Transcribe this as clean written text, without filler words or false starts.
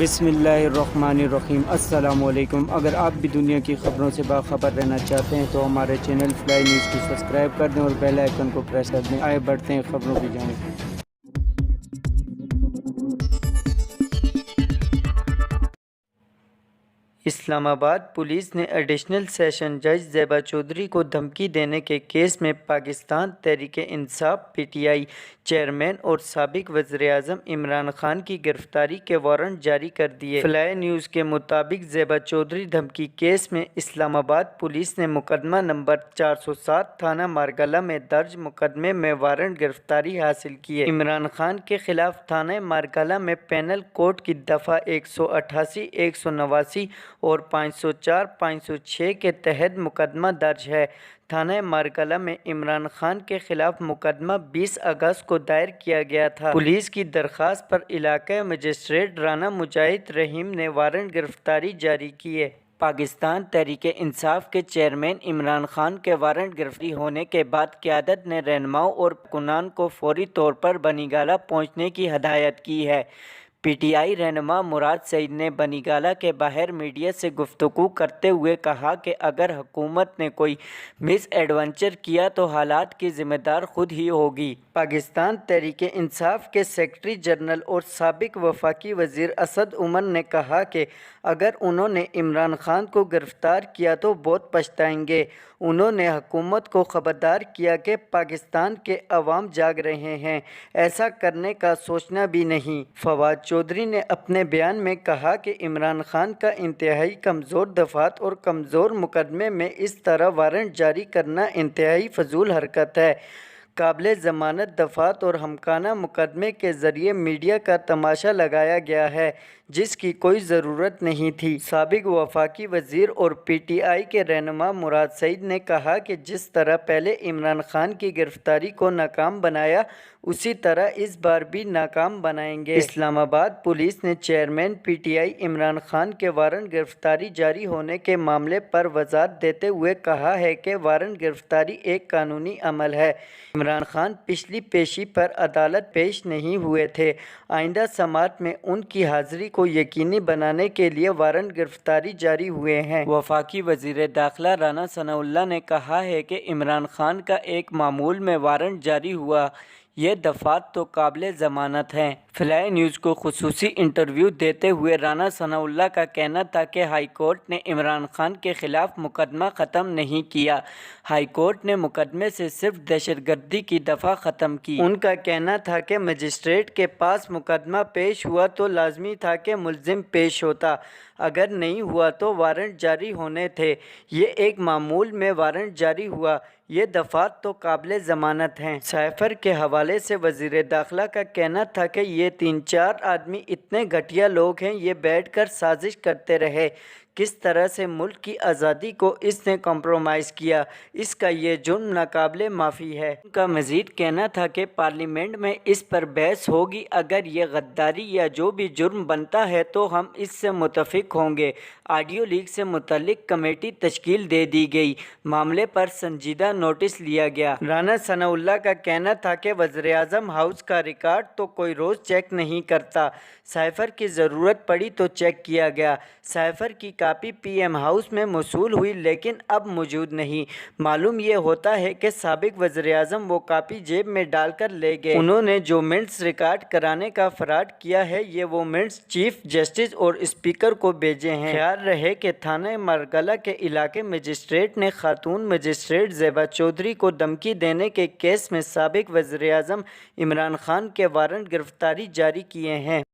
بسم اللہ الرحمن الرحیم۔ السلام علیکم۔ اگر آپ بھی دنیا کی خبروں سے باخبر رہنا چاہتے ہیں تو ہمارے چینل فلائی نیوز کو سبسکرائب کر دیں اور بیل آئیکن کو پریس کر دیں۔ آئے بڑھتے ہیں خبروں کی جانب۔ اسلام آباد پولیس نے ایڈیشنل سیشن جج زیبا چودھری کو دھمکی دینے کے کیس میں Pakistan Tehreek Insaf P T I chairman اور سابق وزیر اعظم عمران خان کی گرفتاری کے وارنٹ جاری کر دیے۔ فلائی نیوز کے مطابق زیبا چودھری دھمکی کیس میں اسلام آباد پولیس نے مقدمہ نمبر 407 تھانہ مارگلہ میں درج مقدمے میں وارنٹ گرفتاری حاصل کیے۔ عمران خان کے خلاف تھانہ مارگلہ میں پینل کوڈ کی دفعہ 188، 189 اور 504، 506 کے تحت مقدمہ درج ہے۔ تھانہ مارگلہ میں عمران خان کے خلاف مقدمہ 20 اگست کو دائر کیا گیا تھا۔ پولیس کی درخواست پر علاقائی مجسٹریٹ رانا مجاہد رحیم نے وارنٹ گرفتاری جاری کیے۔ پاکستان تحریک انصاف کے چیئرمین عمران خان کے وارنٹ گرفتاری ہونے کے بعد قیادت نے رہنماؤں اور کارکنان کو فوری طور پر بنی گالہ پہنچنے کی ہدایت کی ہے۔ پی ٹی آئی رہنما مراد سعید نے بنی گالہ کے باہر میڈیا سے گفتگو کرتے ہوئے کہا کہ اگر حکومت نے کوئی مس ایڈونچر کیا تو حالات کی ذمہ دار خود ہی ہوگی۔ پاکستان تحریک انصاف کے سیکرٹری جنرل اور سابق وفاقی وزیر اسد عمر نے کہا کہ اگر انہوں نے عمران خان کو گرفتار کیا تو بہت پچھتائیں گے۔ انہوں نے حکومت کو خبردار کیا کہ پاکستان کے عوام جاگ رہے ہیں، ایسا کرنے کا سوچنا بھی نہیں۔ فواد چودھری نے اپنے بیان میں کہا کہ عمران خان کا انتہائی کمزور دفعات اور کمزور مقدمے میں اس طرح وارنٹ جاری کرنا انتہائی فضول حرکت ہے۔ قابل ضمانت دفعات اور ہمکانہ مقدمے کے ذریعے میڈیا کا تماشا لگایا گیا ہے، جس کی کوئی ضرورت نہیں تھی۔ سابق وفاقی وزیر اور پی ٹی آئی کے رہنما مراد سعید نے کہا کہ جس طرح پہلے عمران خان کی گرفتاری کو ناکام بنایا اسی طرح اس بار بھی ناکام بنائیں گے۔ اسلام آباد پولیس نے chairman P T I Imran Khan کے وارنٹ گرفتاری جاری ہونے کے معاملے پر وضاحت دیتے ہوئے کہا ہے کہ وارنٹ گرفتاری ایک قانونی عمل ہے۔ عمران خان پچھلی پیشی پر عدالت پیش نہیں ہوئے تھے۔ آئندہ سماعت میں ان کی حاضری کو یقینی بنانے کے لیے وارنٹ گرفتاری جاری ہوئے ہیں۔ وفاقی وزیر داخلہ رانا ثناء اللہ نے کہا ہے کہ عمران خان کا ایک معمول میں وارنٹ جاری ہوا، یہ دفعات تو قابل ضمانت ہیں۔ فلائی نیوز کو خصوصی انٹرویو دیتے ہوئے رانا ثناء اللہ کا کہنا تھا کہ ہائی کورٹ نے عمران خان کے خلاف مقدمہ ختم نہیں کیا۔ ہائی کورٹ نے مقدمے سے صرف دہشت گردی کی دفعہ ختم کی۔ ان کا کہنا تھا کہ مجسٹریٹ کے پاس مقدمہ پیش ہوا تو لازمی تھا کہ ملزم پیش ہوتا، اگر نہیں ہوا تو وارنٹ جاری ہونے تھے۔ یہ ایک معمول میں وارنٹ جاری ہوا، یہ دفعات تو قابل ضمانت ہیں۔ سائفر کے حوالے سے وزیر داخلہ کا کہنا تھا کہ یہ 3-4 آدمی اتنے گھٹیا لوگ ہیں، یہ بیٹھ کر سازش کرتے رہے۔ کس طرح سے ملک کی آزادی کو اس نے کمپرومائز کیا، اس کا یہ جرم ناقابل معافی ہے۔ ان کا مزید کہنا تھا کہ پارلیمنٹ میں اس پر بحث ہوگی، اگر یہ غداری یا جو بھی جرم بنتا ہے تو ہم اس سے متفق ہوں گے۔ آڈیو لیک سے متعلق کمیٹی تشکیل دے دی گئی، معاملے پر سنجیدہ نوٹس لیا گیا۔ رانا ثناء اللہ کا کہنا تھا کہ وزیر اعظم ہاؤس کا ریکارڈ تو کوئی روز چیک نہیں کرتا، سائفر کی ضرورت پڑی تو چیک کیا گیا۔ سائفر کی کاپی پی ایم ہاؤس میں موصول ہوئی لیکن اب موجود نہیں۔ معلوم یہ ہوتا ہے کہ سابق وزیر اعظم وہ کاپی جیب میں ڈال کر لے گئے۔ انہوں نے جو منٹس ریکارڈ کرانے کا فراڈ کیا ہے، یہ وہ منٹس چیف جسٹس اور اسپیکر کو بھیجے ہیں۔ خیال رہے کہ تھانہ مارگلہ کے علاقے مجسٹریٹ نے خاتون مجسٹریٹ زیبا چودھری کو دھمکی دینے کے کیس میں سابق وزیر اعظم عمران خان کے وارنٹ گرفتاری جاری کیے ہیں۔